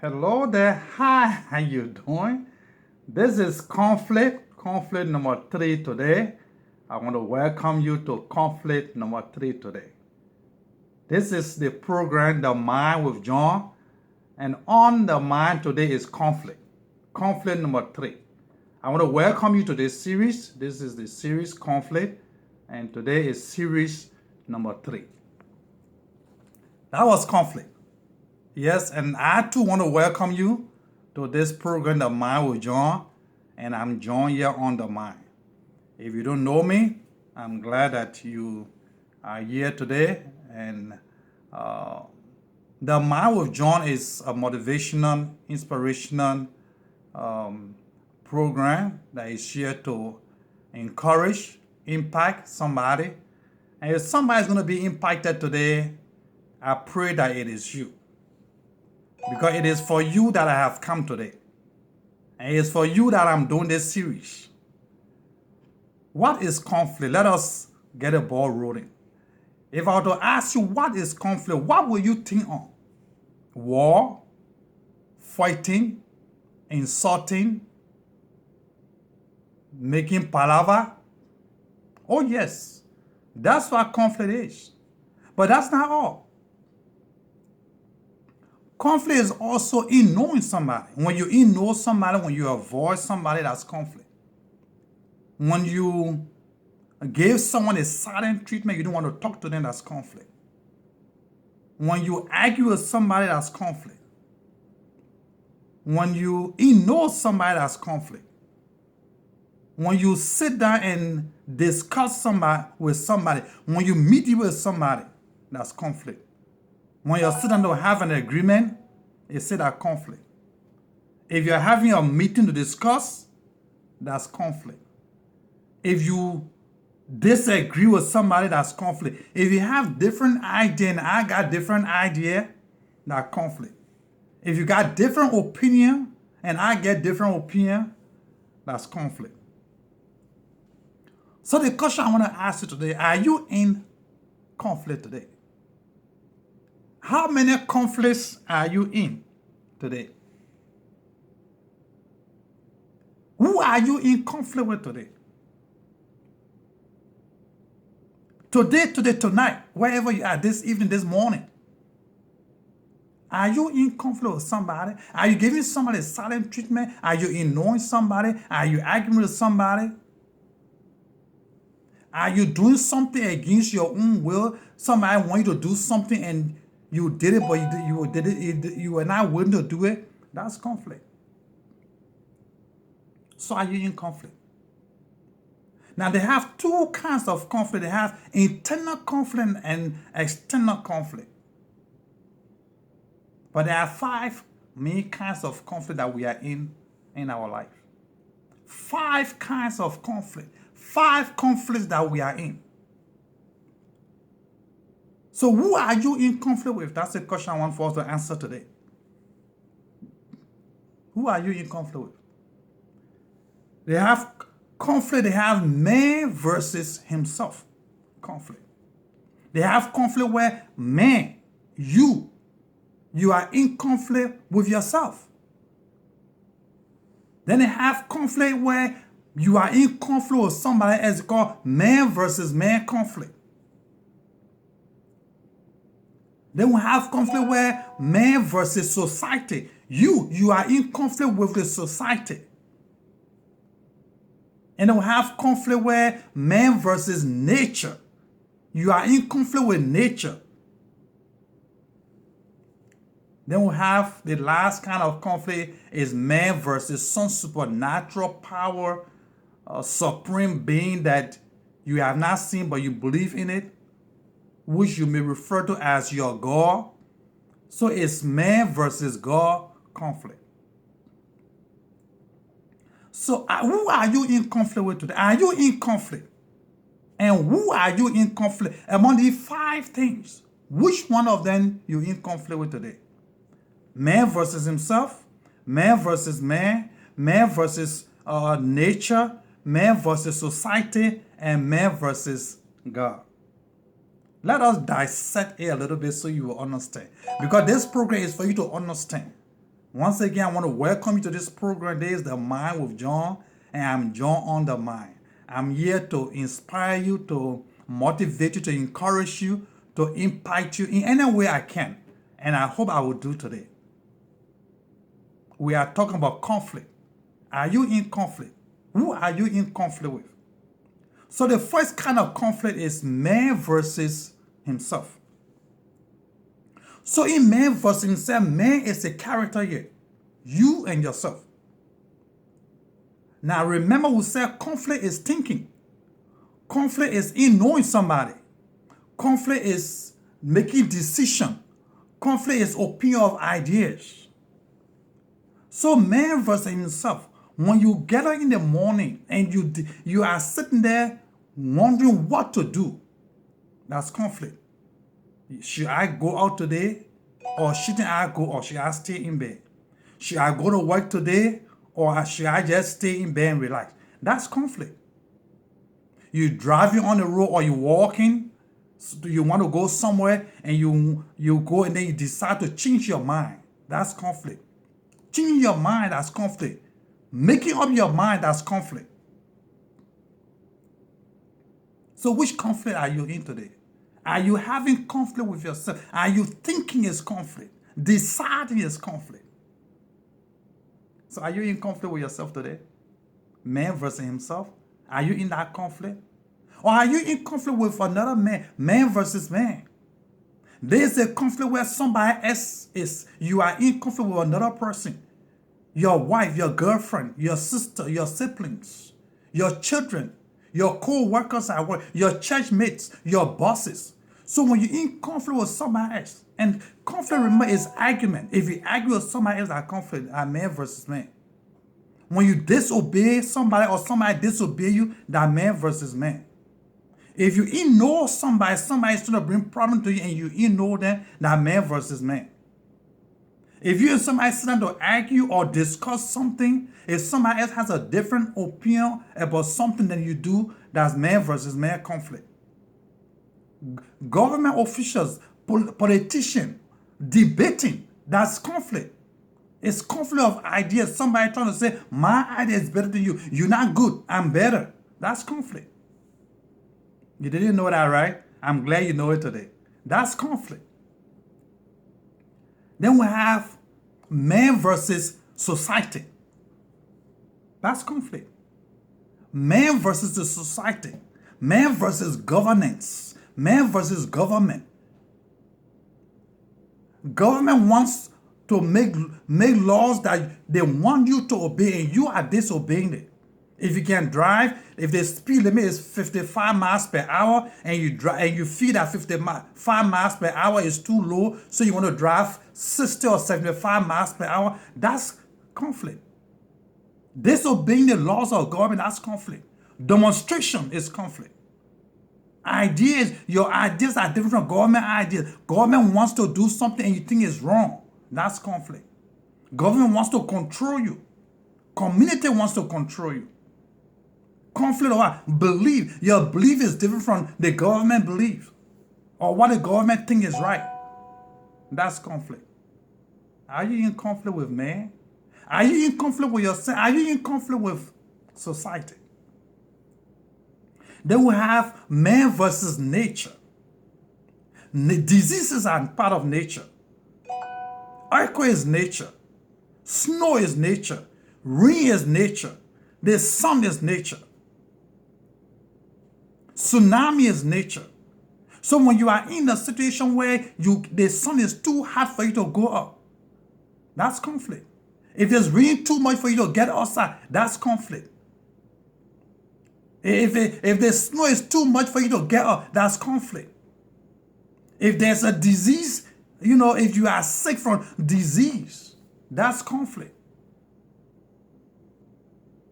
Hello there. Hi, how you doing? This is conflict number 3 today. I want to welcome you to conflict number 3 today. This is the program, The Mind with John, and on the mind today is conflict number 3. I want to welcome you to this series. This is the series Conflict, and today is series number 3. That was conflict. Yes, and I too want to welcome you to this program, The Mind with John, and I'm John here on The Mind. If you don't know me, I'm glad that you are here today. And The Mind with John is a motivational, inspirational program that is here to encourage, impact somebody. And if somebody is going to be impacted today, I pray that it is you. Because it is for you that I have come today. And it is for you that I'm doing this series. What is conflict? Let us get a ball rolling. If I were to ask you what is conflict, what will you think on? War, fighting, insulting, making palaver? Oh yes, that's what conflict is. But that's not all. Conflict is also in knowing somebody. When you know somebody, when you avoid somebody, that's conflict. When you give someone a silent treatment, you don't want to talk to them, that's conflict. When you argue with somebody, that's conflict. When you ignore somebody, that's conflict. When you sit down and discuss somebody with somebody, when you meet with somebody, that's conflict. When you're sitting down to have an agreement, it's said that conflict. If you're having a meeting to discuss, that's conflict. If you disagree with somebody, that's conflict. If you have different idea and I got different idea, that's conflict. If you got different opinion and I get different opinion, that's conflict. So the question I want to ask you today, are you in conflict today? How many conflicts are you in today? Who are you in conflict with today? Today, tonight, wherever you are, this evening, this morning. Are you in conflict with somebody? Are you giving somebody silent treatment? Are you ignoring somebody? Are you arguing with somebody? Are you doing something against your own will? Somebody want you to do something and you did it, but you were not willing to do it. That's conflict. So are you in conflict? Now they have two kinds of conflict. They have internal conflict and external conflict. But there are 5 main kinds of conflict that we are in our life. 5 kinds of conflict. 5 conflicts that we are in. So who are you in conflict with? That's the question I want for us to answer today. Who are you in conflict with? They have conflict. They have man versus himself. Conflict. They have conflict where man, you are in conflict with yourself. Then they have conflict where you are in conflict with somebody else, called man versus man conflict. Then we have conflict where man versus society. You are in conflict with the society. And then we have conflict where man versus nature. You are in conflict with nature. Then we have the last kind of conflict is man versus some supernatural power, a supreme being that you have not seen but you believe in it, which you may refer to as your God. So it's man versus God conflict. So who are you in conflict with today? Are you in conflict? And who are you in conflict? Among these 5 things, which one of them you in conflict with today? Man versus himself, man versus man, man versus nature, man versus society, and man versus God. Let us dissect it a little bit so you will understand. Because this program is for you to understand. Once again, I want to welcome you to this program. This is The Mind with John, and I'm John on the Mind. I'm here to inspire you, to motivate you, to encourage you, to impact you in any way I can. And I hope I will do today. We are talking about conflict. Are you in conflict? Who are you in conflict with? So the first kind of conflict is man versus himself. So in man versus himself, man is a character here. You and yourself. Now remember we said conflict is thinking. Conflict is in knowing somebody. Conflict is making decision. Conflict is opinion of ideas. So man versus himself. When you get up in the morning and you are sitting there wondering what to do, that's conflict. Should I go out today, or shouldn't I go, or should I stay in bed? Should I go to work today, or should I just stay in bed and relax? That's conflict. You driving on the road, or you walking, so you want to go somewhere, and you go and then you decide to change your mind. That's conflict. Changing your mind, that's conflict. Making up your mind, that's conflict. So which conflict are you in today? Are you having conflict with yourself? Are you thinking is conflict? Deciding is conflict. So are you in conflict with yourself today? Man versus himself? Are you in that conflict? Or are you in conflict with another man? Man versus man. There's a conflict where somebody else is. You are in conflict with another person. Your wife, your girlfriend, your sister, your siblings, your children, your co-workers at work, your church mates, your bosses. So when you're in conflict with somebody else, and conflict, remember, is argument. If you argue with somebody else, that conflict are man versus man. When you disobey somebody or somebody disobey you, that man versus man. If you ignore somebody, somebody is trying to bring problem to you and you ignore them, that man versus man. If you and somebody sit down to argue or discuss something, if somebody else has a different opinion about something than you do, that's man versus man conflict. Government officials, politicians, debating, that's conflict. It's conflict of ideas. Somebody trying to say, my idea is better than you. You're not good. I'm better. That's conflict. You didn't know that, right? I'm glad you know it today. That's conflict. Then we have man versus society. That's conflict. Man versus the society. Man versus governance. Man versus government. Government wants to make laws that they want you to obey, and you are disobeying it. If you can drive, if the speed limit is 55 miles per hour and you drive and you feel that 55 miles per hour is too low, so you want to drive 60 or 75 miles per hour, that's conflict. Disobeying the laws of government, that's conflict. Demonstration is conflict. Ideas, your ideas are different from government ideas. Government wants to do something and you think it's wrong. That's conflict. Government wants to control you. Community wants to control you. Conflict or what? Belief. Your belief is different from the government belief or what the government think is right. That's conflict. Are you in conflict with man? Are you in conflict with yourself? Are you in conflict with society? Then we have man versus nature. Diseases are part of nature. Earthquake is nature. Snow is nature. Rain is nature. The sun is nature. Tsunami is nature. So when you are in a situation where the sun is too hot for you to go up, that's conflict. If there's rain too much for you to get outside, that's conflict. If the snow is too much for you to get up, that's conflict. If there's a disease, if you are sick from disease, that's conflict.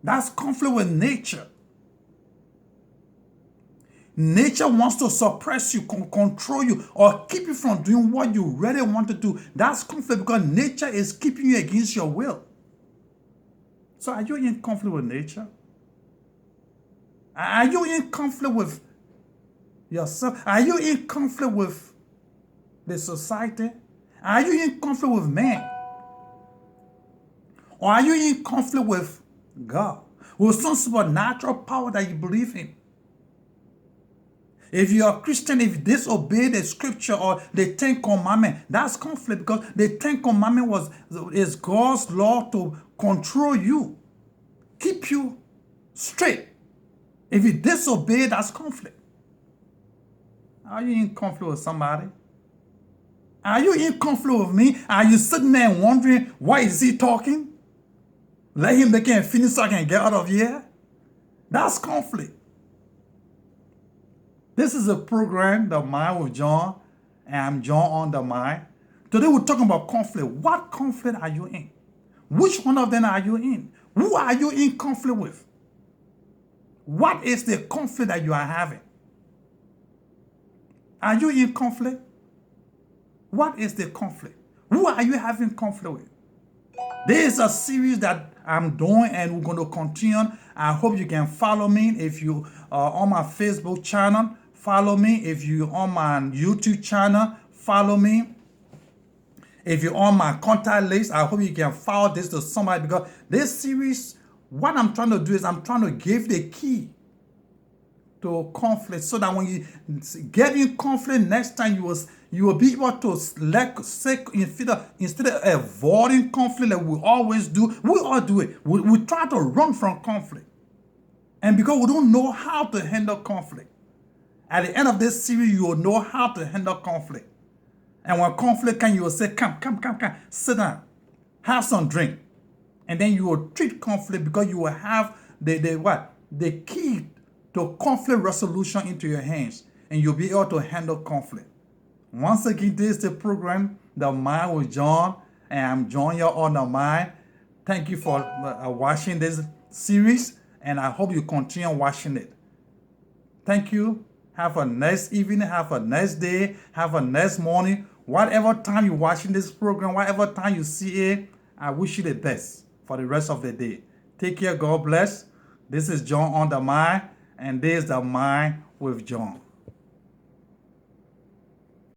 That's conflict with nature. Nature wants to suppress you, control you, or keep you from doing what you really want to do. That's conflict because nature is keeping you against your will. So are you in conflict with nature? Are you in conflict with yourself? Are you in conflict with the society? Are you in conflict with man? Or are you in conflict with God? With some supernatural power that you believe in? If you are a Christian, if you disobey the scripture or the Ten Commandments, that's conflict, because the Ten Commandments is God's law to control you, keep you straight. If you disobey, that's conflict. Are you in conflict with somebody? Are you in conflict with me? Are you sitting there and wondering, why is he talking? Let him make it finish so I can get out of here? That's conflict. This is a program, The Mind with John, and I'm John on the Mind. Today we're talking about conflict. What conflict are you in? Which one of them are you in? Who are you in conflict with? What is the conflict that you are having? Are you in conflict? What is the conflict? Who are you having conflict with? There is a series that I'm doing and we're going to continue. I hope you can follow me. If you are on my Facebook channel, follow me. If you're on my YouTube channel, follow me. If you're on my contact list, I hope you can forward this to somebody, because this series, what I'm trying to do is I'm trying to give the key to conflict, so that when you get in conflict next time, you will be able to instead of avoiding conflict like we always do. We all do it. We try to run from conflict, and because we don't know how to handle conflict, at the end of this series you will know how to handle conflict. And when conflict comes, you will say, come, sit down, have some drink, and then you will treat conflict, because you will have the key to conflict resolution into your hands, and you'll be able to handle conflict. Once again, this is the program, The Mind with John, and I'm John here on The Mind. Thank you for watching this series, and I hope you continue watching it. Thank you. Have a nice evening, have a nice day, have a nice morning. Whatever time you're watching this program, whatever time you see it, I wish you the best for the rest of the day. Take care. God bless. This is John on The Mind, and this is The Mind with John.